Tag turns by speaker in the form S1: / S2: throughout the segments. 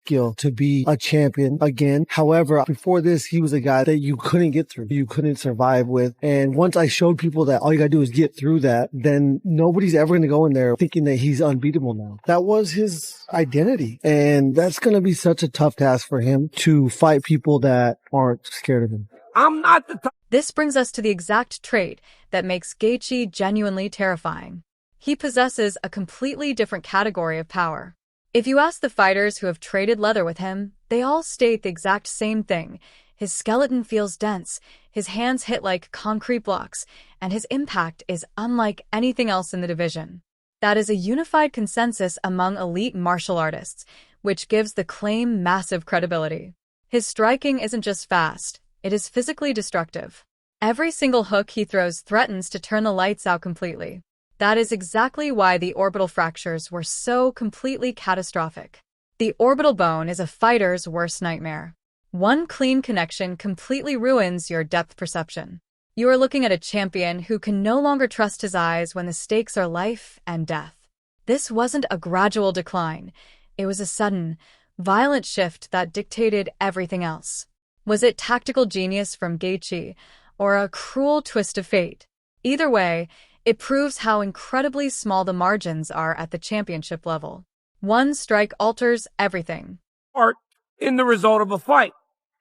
S1: skill to be a champion again. However, before this, he was a guy that you couldn't get through. You couldn't survive with. And once I showed people that all you gotta do is get through that, then nobody's ever gonna go in there thinking that he's unbeatable now. That was his identity. And that's gonna be such a tough task for him to fight people that aren't scared of him.
S2: I'm not the
S3: This brings us to the exact trait that makes Gaethje genuinely terrifying. He possesses a completely different category of power. If you ask the fighters who have traded leather with him, they all state the exact same thing. His skeleton feels dense, his hands hit like concrete blocks, and his impact is unlike anything else in the division. That is a unified consensus among elite martial artists, which gives the claim massive credibility. His striking isn't just fast, it is physically destructive. Every single hook he throws threatens to turn the lights out completely. That is exactly why the orbital fractures were so completely catastrophic. The orbital bone is a fighter's worst nightmare. One clean connection completely ruins your depth perception. You are looking at a champion who can no longer trust his eyes when the stakes are life and death. This wasn't a gradual decline. It was a sudden, violent shift that dictated everything else. Was it tactical genius from Gaethje, or a cruel twist of fate? Either way, it proves how incredibly small the margins are at the championship level. One strike alters everything.
S2: part in the result of a fight.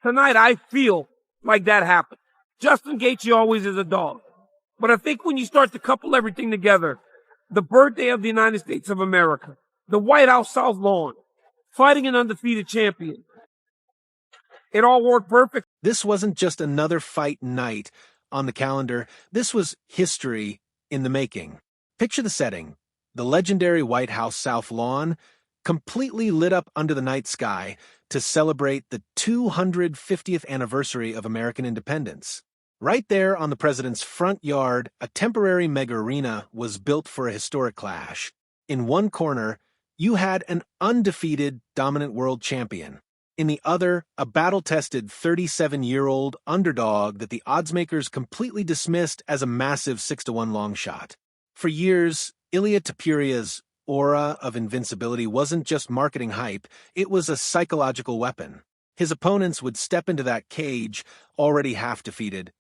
S2: Tonight, I feel like that happened. Justin Gaethje always is a dog. But I think when you start to couple everything together, the birthday of the United States of America, the White House South Lawn, fighting an undefeated champion, it all worked perfect.
S4: This wasn't just another fight night on the calendar. This was history in the making. Picture the setting. The legendary White House South Lawn, completely lit up under the night sky to celebrate the 250th anniversary of American independence. Right there on the president's front yard, a temporary mega arena was built for a historic clash. In one corner, you had an undefeated dominant world champion. In the other, a battle-tested 37-year-old underdog that the oddsmakers completely dismissed as a massive 6-1 long shot. For years, Ilia Topuria's aura of invincibility wasn't just marketing hype, it was a psychological weapon. His opponents would step into that cage, already half defeated,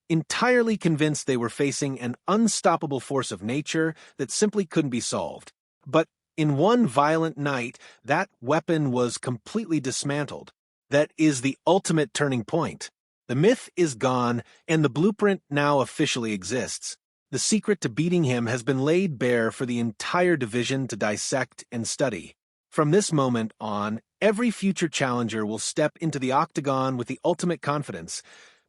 S4: entirely convinced they were facing an unstoppable force of nature that simply couldn't be solved. But in one violent night, that weapon was completely dismantled. That is the ultimate turning point. The myth is gone, and the blueprint now officially exists. The secret to beating him has been laid bare for the entire division to dissect and study. From this moment on, every future challenger will step into the octagon with the ultimate confidence,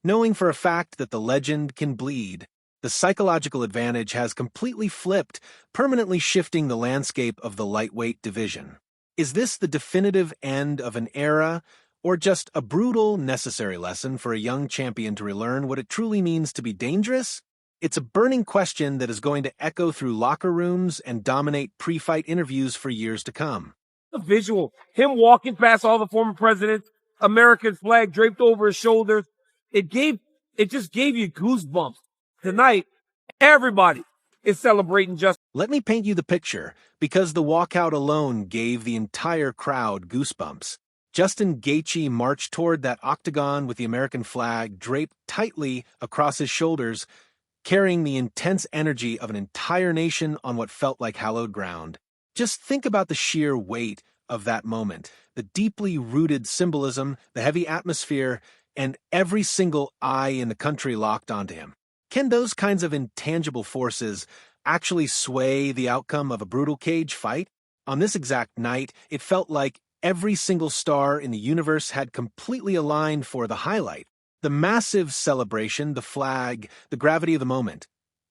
S4: knowing for a fact that the legend can bleed. The psychological advantage has completely flipped, permanently shifting the landscape of the lightweight division. Is this the definitive end of an era, or just a brutal, necessary lesson for a young champion to relearn what it truly means to be dangerous? It's a burning question that is going to echo through locker rooms and dominate pre-fight interviews for years to come.
S2: The visual, him walking past all the former presidents, American flag draped over his shoulders, it just gave you goosebumps. Tonight, everybody is celebrating Justin.
S4: Let me paint you the picture, because the walkout alone gave the entire crowd goosebumps. Justin Gaethje marched toward that octagon with the American flag draped tightly across his shoulders, carrying the intense energy of an entire nation on what felt like hallowed ground. Just think about the sheer weight of that moment, the deeply rooted symbolism, the heavy atmosphere, and every single eye in the country locked onto him. Can those kinds of intangible forces actually sway the outcome of a brutal cage fight? On this exact night, it felt like every single star in the universe had completely aligned for the highlight. The massive celebration, the flag, the gravity of the moment,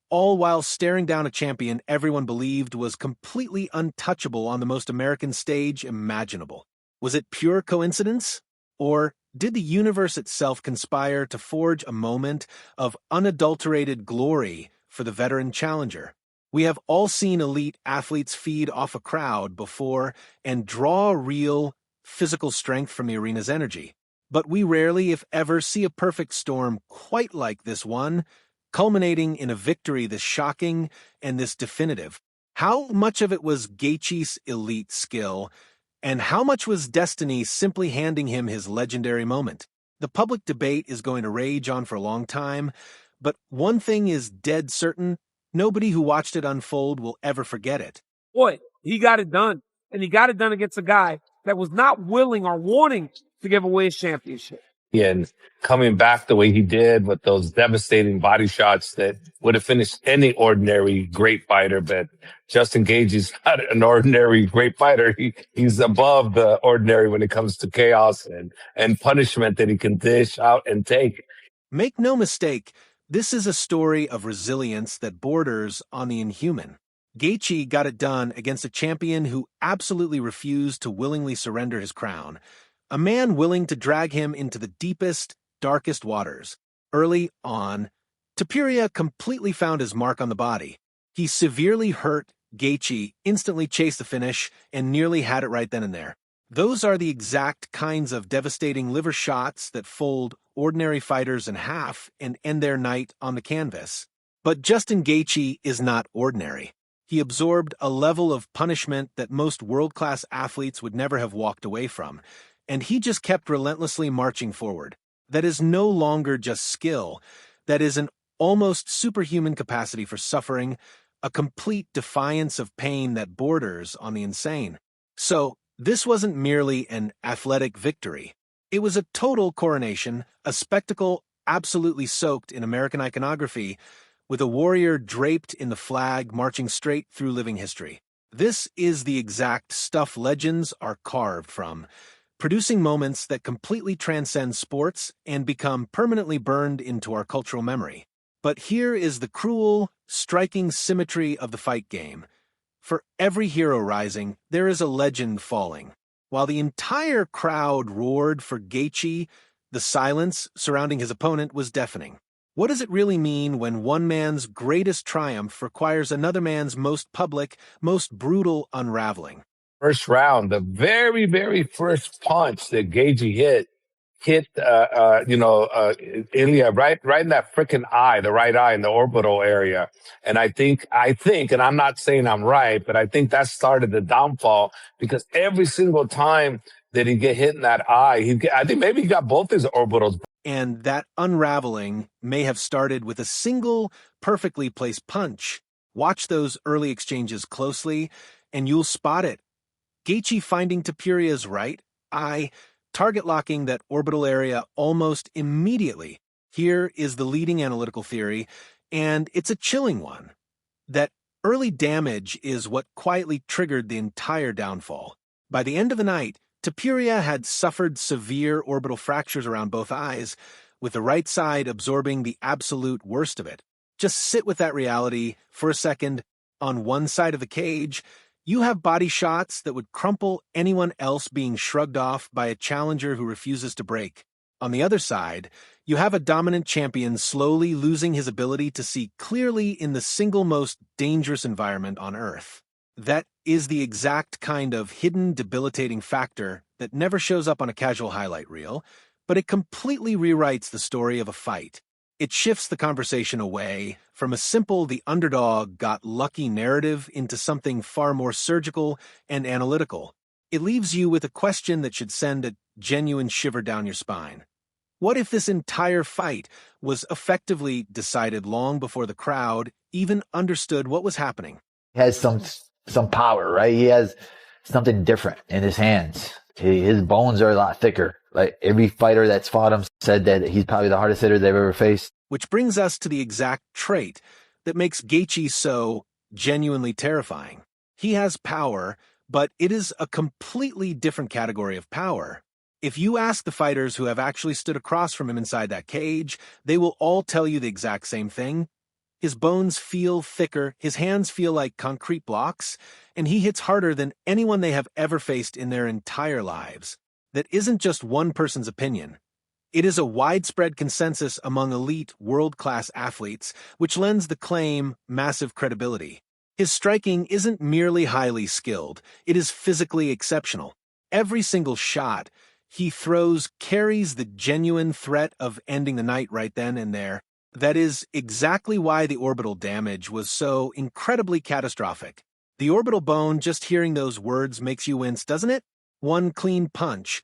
S4: all while staring down a champion everyone believed was completely untouchable on the most American stage imaginable. Was it pure coincidence? Or did the universe itself conspire to forge a moment of unadulterated glory for the veteran challenger? We have all seen elite athletes feed off a crowd before and draw real physical strength from the arena's energy. But we rarely, if ever, see a perfect storm quite like this one, culminating in a victory this shocking and this definitive. How much of it was Gaethje's elite skill, And how much was destiny simply handing him his legendary moment? The public debate is going to rage on for a long time, but one thing is dead certain: nobody who watched it unfold will ever forget it.
S2: Boy, he got it done. And he got it done against a guy that was not willing or wanting to give away his championship.
S5: And coming back the way he did with those devastating body shots that would have finished any ordinary great fighter. But Justin Gaethje's not an ordinary great fighter. He's above the ordinary when it comes to chaos and punishment that he can dish out and take.
S4: Make no mistake, this is a story of resilience that borders on the inhuman. Gaethje got it done against a champion who absolutely refused to willingly surrender his crown. A man willing to drag him into the deepest, darkest waters. Early on, Topuria completely found his mark on the body. He severely hurt Gaethje, instantly chased the finish, and nearly had it right then and there. Those are the exact kinds of devastating liver shots that fold ordinary fighters in half and end their night on the canvas. But Justin Gaethje is not ordinary. He absorbed a level of punishment that most world-class athletes would never have walked away from. And he just kept relentlessly marching forward. That is no longer just skill. That is an almost superhuman capacity for suffering, a complete defiance of pain that borders on the insane. So, this wasn't merely an athletic victory. It was a total coronation, a spectacle absolutely soaked in American iconography, with a warrior draped in the flag marching straight through living history. This is the exact stuff legends are carved from, producing moments that completely transcend sports and become permanently burned into our cultural memory. But here is the cruel, striking symmetry of the fight game. For every hero rising, there is a legend falling. While the entire crowd roared for Gaethje, the silence surrounding his opponent was deafening. What does it really mean when one man's greatest triumph requires another man's most public, most brutal unraveling?
S5: First round, the very, very first punch that Gaethje hit Ilia right in that freaking eye, the right eye in the orbital area. And I think, and I'm not saying I'm right, but I think that started the downfall, because every single time that he get hit in that eye, I think maybe he got both his orbitals.
S4: And that unraveling may have started with a single, perfectly placed punch. Watch those early exchanges closely, and you'll spot it. Gaethje finding Topuria's right eye, target locking that orbital area almost immediately. Here is the leading analytical theory, and it's a chilling one. That early damage is what quietly triggered the entire downfall. By the end of the night, Topuria had suffered severe orbital fractures around both eyes, with the right side absorbing the absolute worst of it. Just sit with that reality for a second. On one side of the cage, you have body shots that would crumple anyone else being shrugged off by a challenger who refuses to break. On the other side, you have a dominant champion slowly losing his ability to see clearly in the single most dangerous environment on Earth. That is the exact kind of hidden, debilitating factor that never shows up on a casual highlight reel, but it completely rewrites the story of a fight. It shifts the conversation away from a simple "the underdog got lucky" narrative into something far more surgical and analytical. It leaves you with a question that should send a genuine shiver down your spine. What if this entire fight was effectively decided long before the crowd even understood what was happening?
S6: He has some power, right? He has something different in his hands. His bones are a lot thicker. Like every fighter that's fought him said that he's probably the hardest hitter they've ever faced.
S4: Which brings us to the exact trait that makes Gaethje so genuinely terrifying. He has power, but it is a completely different category of power. If you ask the fighters who have actually stood across from him inside that cage, they will all tell you the exact same thing. His bones feel thicker, his hands feel like concrete blocks, and he hits harder than anyone they have ever faced in their entire lives. That isn't just one person's opinion. It is a widespread consensus among elite, world-class athletes, which lends the claim massive credibility. His striking isn't merely highly skilled, it is physically exceptional. Every single shot he throws carries the genuine threat of ending the night right then and there. That is exactly why the orbital damage was so incredibly catastrophic. The orbital bone, just hearing those words makes you wince, doesn't it? one clean punch,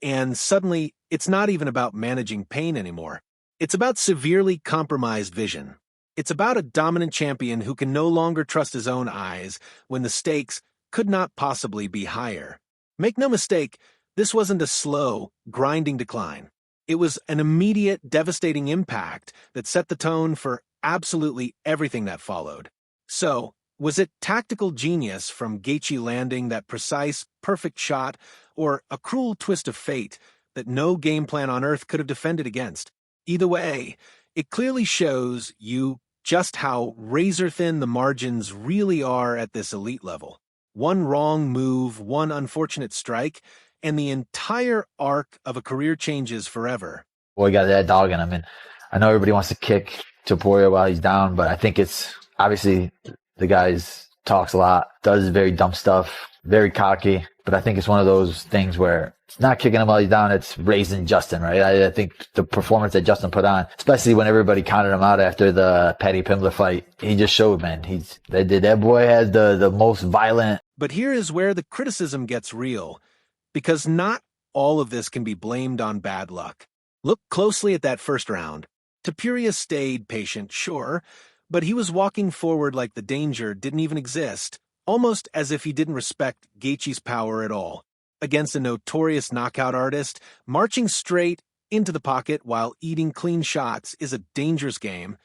S4: and suddenly it's not even about managing pain anymore. It's about severely compromised vision. It's about a dominant champion who can no longer trust his own eyes when the stakes could not possibly be higher. Make no mistake, this wasn't a slow, grinding decline. It was an immediate, devastating impact that set the tone for absolutely everything that followed. So, was it tactical genius from Gaethje landing that precise, perfect shot, or a cruel twist of fate that no game plan on earth could have defended against? Either way, it clearly shows you just how razor-thin the margins really are at this elite level. One wrong move, one unfortunate strike, and the entire arc of a career changes forever.
S6: Boy, got that dog in him. And I know everybody wants to kick Topuria while he's down, but I think it's obviously the guy talks a lot, does very dumb stuff, very cocky. But I think it's one of those things where it's not kicking him while he's down, it's raising Justin, right? I think the performance that Justin put on, especially when everybody counted him out after the Paddy Pimblett fight, he just showed, man. That boy has the most violent.
S4: But here is where the criticism gets real, because not all of this can be blamed on bad luck. Look closely at that first round. Topuria stayed patient, sure, but he was walking forward like the danger didn't even exist, almost as if he didn't respect Gaethje's power at all. Against a notorious knockout artist, marching straight into the pocket while eating clean shots is a dangerous game,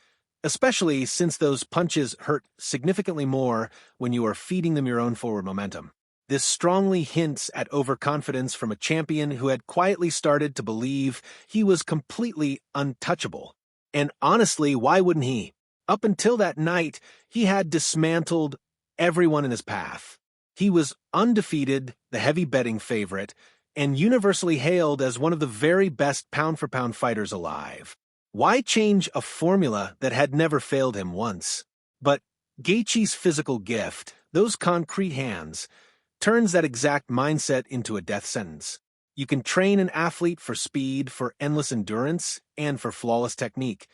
S4: especially since those punches hurt significantly more when you are feeding them your own forward momentum. This strongly hints at overconfidence from a champion who had quietly started to believe he was completely untouchable. And honestly, why wouldn't he? Up until that night, he had dismantled everyone in his path. He was undefeated, the heavy betting favorite, and universally hailed as one of the very best pound-for-pound fighters alive. Why change a formula that had never failed him once? But Gaethje's physical gift, those concrete hands, turns that exact mindset into a death sentence. You can train an athlete for speed, for endless endurance, and for flawless technique.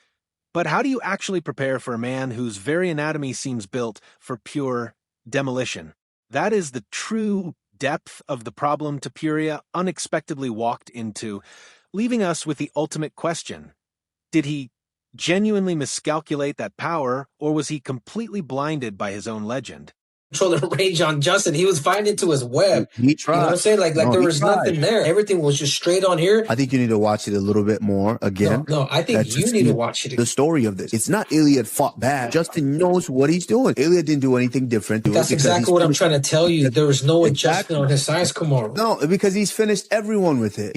S4: But how do you actually prepare for a man whose very anatomy seems built for pure demolition? That is the true depth of the problem Topuria unexpectedly walked into, leaving us with the ultimate question. Did he genuinely miscalculate that power, or was he completely blinded by his own legend?
S7: Control the range on Justin. He was finding into his web.
S8: He tried.
S7: You know what I'm saying? Like there was nothing there. Everything was just straight on here.
S8: I think you need to watch it a little bit more again.
S7: No, I think you need to watch it again.
S8: The story of this. It's not Ilia fought bad. Justin knows what he's doing. Ilia didn't do anything different.
S7: That's exactly what I'm trying to tell you. There was no adjustment on his size, Kamaru.
S8: No, because he's finished everyone with it.